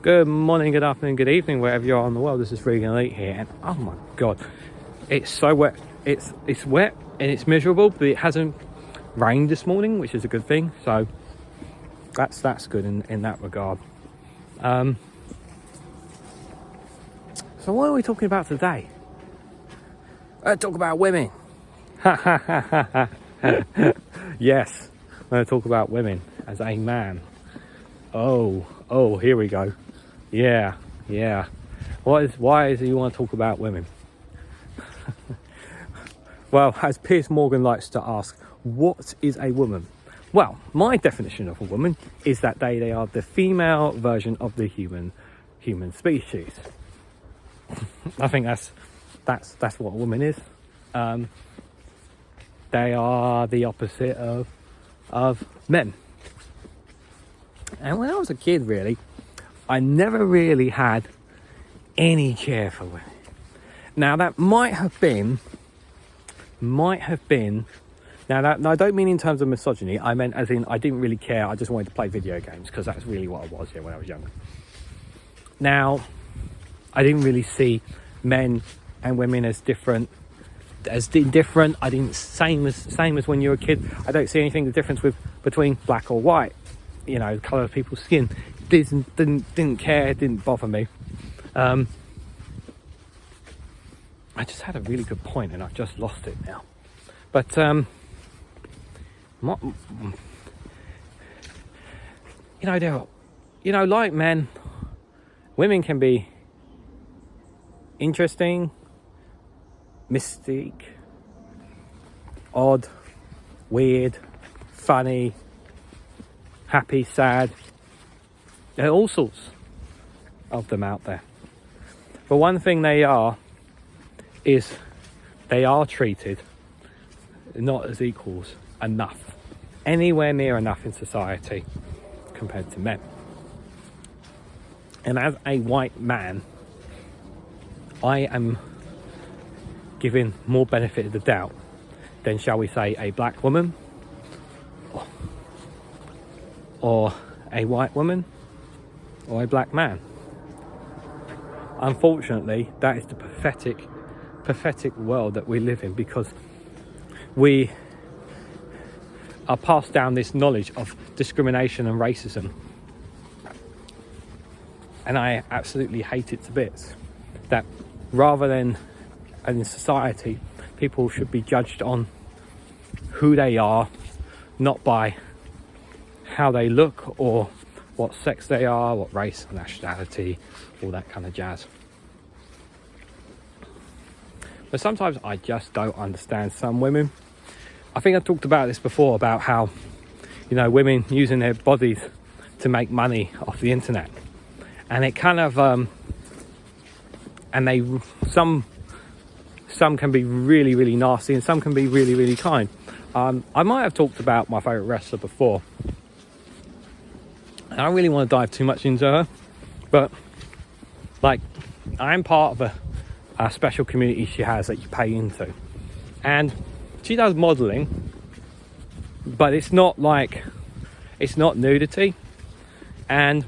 Good morning, good afternoon, good evening, wherever you are in the world. This is REGANELITE here, and oh my god, it's so wet. It's wet and it's miserable, but it hasn't rained this morning, which is a good thing. So that's good in that regard. So what are we talking about today? Talk about women. Yes, I'm going to talk about women as a man. Oh, here we go. Yeah. Why is it you want to talk about women? Well, as Piers Morgan likes to ask, what is a woman? Well, my definition of a woman is that they are the female version of the human species. I think that's what a woman is. They are the opposite of men. And when I was a kid, really, I never really had any care for women. Now that might have been. Now that I don't mean in terms of misogyny. I meant as in I didn't really care. I just wanted to play video games because that's really what I was when I was younger. Now, I didn't really see men and women as different. I didn't same as when you were a kid. I don't see anything the difference between black or white. You know, the colour of people's skin. Didn't care. Didn't bother me. I just had a really good point and I've just lost it now. But like men, women can be interesting, mystique, odd, weird, funny, happy, sad. There are all sorts of them out there. But one thing they are treated not as equals enough, anywhere near enough in society compared to men. And as a white man, I am given more benefit of the doubt than, shall we say, a black woman or a white woman or a black man. Unfortunately, that is the pathetic world that we live in, because we are passed down this knowledge of discrimination and racism, and I absolutely hate it to bits. That rather than in society, people should be judged on who they are, not by how they look or what sex they are, what race or nationality, all that kind of jazz. But sometimes I just don't understand some women. I think I talked about this before, about how, women using their bodies to make money off the internet. And it kind of, some can be really, really nasty and some can be really, really kind. I might have talked about my favourite wrestler before. I don't really want to dive too much into her, but I'm part of a special community she has that you pay into, and she does modelling, but it's not nudity, but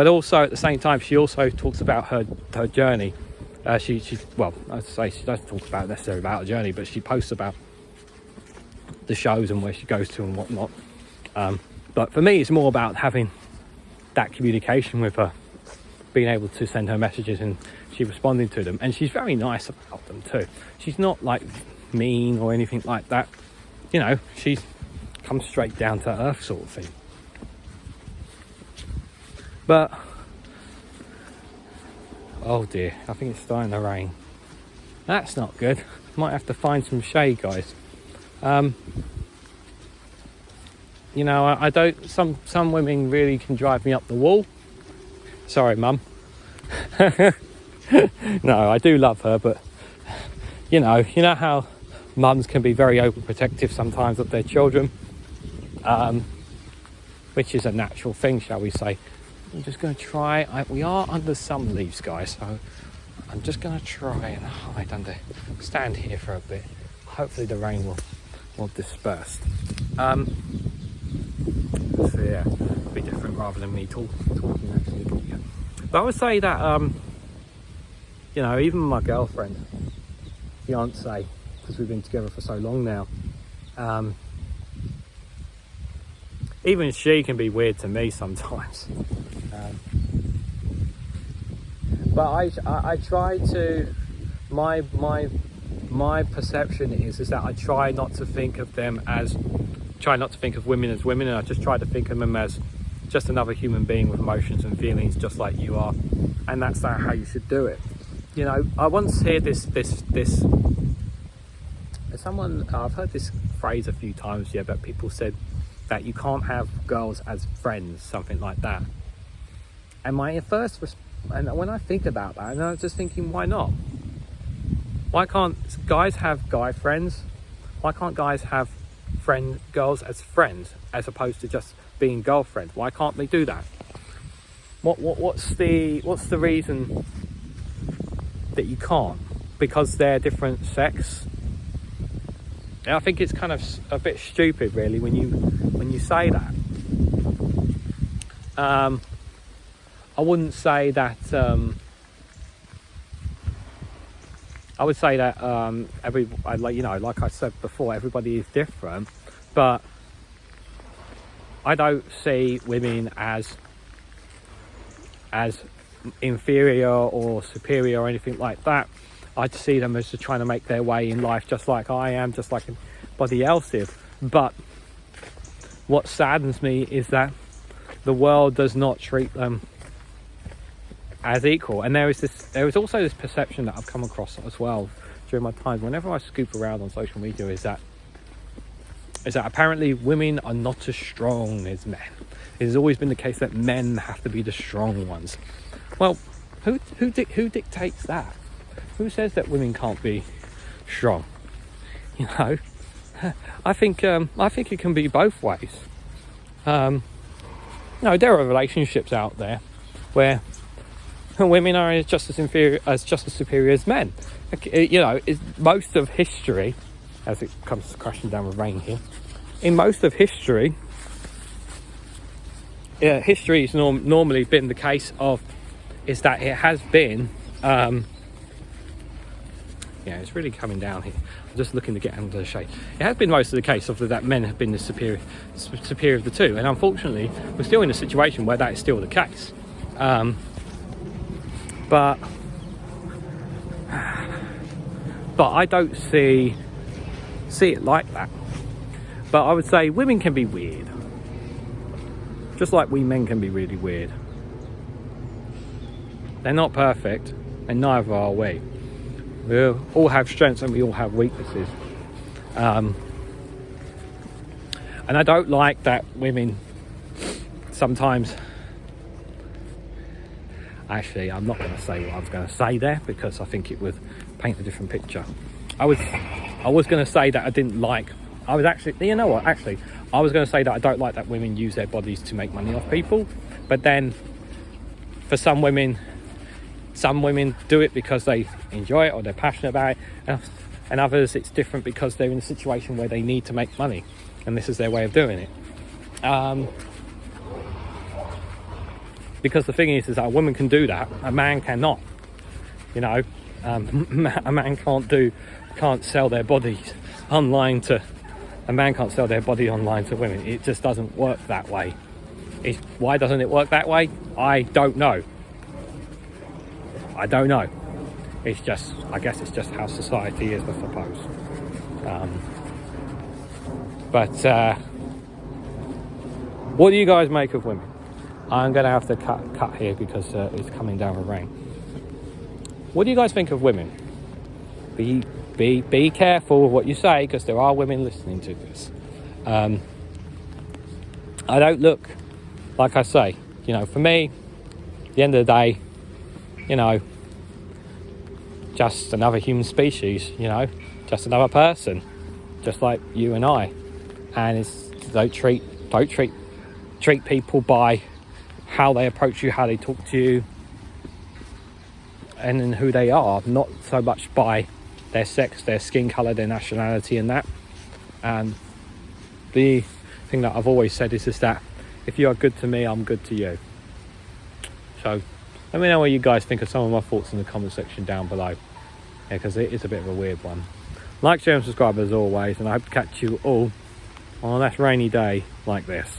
also at the same time she also talks about her journey. She doesn't talk about necessarily about her journey, but she posts about the shows and where she goes to and whatnot. But for me, it's more about having that communication with her, being able to send her messages and she responding to them. And she's very nice about them too. She's not mean or anything like that. She's comes straight down to earth sort of thing. But, oh dear, I think it's starting to rain. That's not good. Might have to find some shade, guys. I don't. Some women really can drive me up the wall. Sorry, Mum. No, I do love her, but you know how mums can be very overprotective sometimes of their children, which is a natural thing, shall we say. I'm just going to try. We are under some leaves, guys, so I'm just going to try and hide stand here for a bit. Hopefully the rain will disperse. So yeah, be different rather than me talking actually. But I would say that, you know, even my girlfriend, fiance, because we've been together for so long now, even she can be weird to me sometimes. But I try to, my perception is that I try not to think of women as women, and I just try to think of them as just another human being with emotions and feelings just like you are, and that's not how you should do it. You know, I once heard this someone, I've heard this phrase a few times, yeah, but people said that you can't have girls as friends, something like that. And my first and when I think about that, and I was just thinking, why not? Why can't guys have guy friends? Why can't guys have girls as friends as opposed to just being girlfriends? Why can't they do that? What's the reason that you can't? Because they're different sex? And I think it's kind of a bit stupid, really, when you say that. I wouldn't say that. I would say that like I said before, everybody is different, but I don't see women as inferior or superior or anything like that. I just see them as just trying to make their way in life, just like I am, just like anybody else is. But what saddens me is that the world does not treat them as equal. And there is also this perception that I've come across as well during my time whenever I scoop around on social media, is that apparently women are not as strong as men. It has always been the case that men have to be the strong ones. Well, who dictates that? Who says that women can't be strong? You know, I think it can be both ways. No, there are relationships out there where women are just as superior as men. You know, most of history, as it comes crashing down with rain here, in most of history, history has normally been the case of, is that it has been, yeah, it's really coming down here. I'm just looking to get under the shade. It has been most of the case of that men have been the superior of the two, and unfortunately, we're still in a situation where that is still the case. But I don't see it like that. But I would say women can be weird, just like we men can be really weird. They're not perfect, and neither are we. We all have strengths and we all have weaknesses. And I don't like that women sometimes... Actually, I'm not going to say what I was going to say there, because I think it would paint a different picture. I was going to say that I didn't like... I was actually... You know what? Actually, I was going to say that I don't like that women use their bodies to make money off people. But then, for some women do it because they enjoy it or they're passionate about it, and others it's different because they're in a situation where they need to make money, and this is their way of doing it. Because the thing is that a woman can do that, a man cannot. You know, a man can't sell their bodies online to... A man can't sell their body online to women. It just doesn't work that way. Why doesn't it work that way? I don't know. It's just, I guess it's just how society is, I suppose. But what do you guys make of women? I'm going to have to cut here because it's coming down with rain. What do you guys think of women? Be careful of what you say, because there are women listening to this. I don't look, like I say, you know, for me, at the end of the day, you know, just another human species, you know, just another person, just like you and I. And don't treat people by how they approach you, how they talk to you, and then who they are, not so much by their sex, their skin colour, their nationality and that. And the thing that I've always said is that If you are good to me, I'm good to you. So let me know what you guys think of some of my thoughts in the comment section down below. Yeah, because it is a bit of a weird one. Like, share and subscribe as always, and I hope to catch you all on a less rainy day like this.